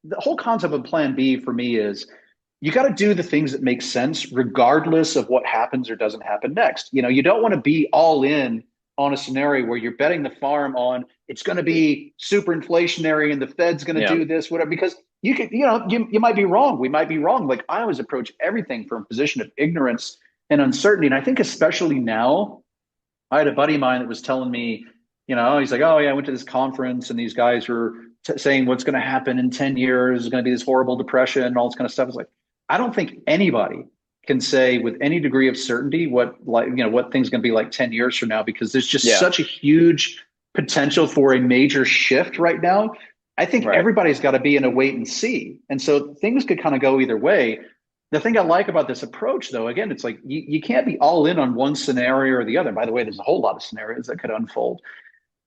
the whole concept of plan B for me is you got to do the things that make sense regardless of what happens or doesn't happen next. You don't want to be all in on a scenario where you're betting the farm on it's going to be super inflationary and the Fed's going to Yeah. do this, whatever, because you might be wrong. We might be wrong. Like I always approach everything from a position of ignorance and uncertainty. And I think especially now, I had a buddy of mine that was telling me, he's like, oh yeah, I went to this conference and these guys were saying what's going to happen in 10 years is going to be this horrible depression and all this kind of stuff. It's like, I don't think anybody can say with any degree of certainty what things going to be like 10 years from now, because there's just Yeah. such a huge potential for a major shift right now. I think Right. everybody's got to be in a wait and see. And so things could kind of go either way. The thing I like about this approach, though, again, it's like you can't be all in on one scenario or the other. By the way, there's a whole lot of scenarios that could unfold.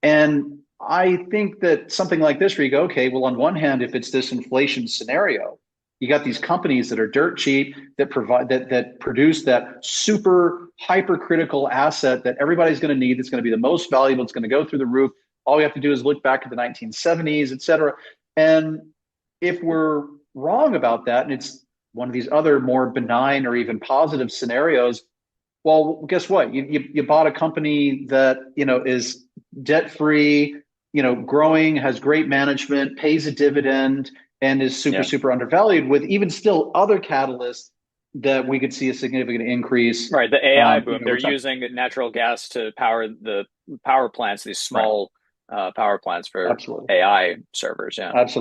And I think that something like this, where you go, okay, well, on one hand, if it's this inflation scenario, you got these companies that are dirt cheap that provide that produce that super hypercritical asset that everybody's going to need. That's going to be the most valuable. It's going to go through the roof. All we have to do is look back at the 1970s, et cetera. And if we're wrong about that, and it's one of these other more benign or even positive scenarios, well, guess what? You bought a company that is debt free, growing, has great management, pays a dividend, and is super Yeah. super undervalued. With even still other catalysts that we could see a significant increase. Right. The AI boom. They're Over time. using natural gas to power the power plants, these Right. small power plants for Absolutely. AI servers. Yeah. Absolutely.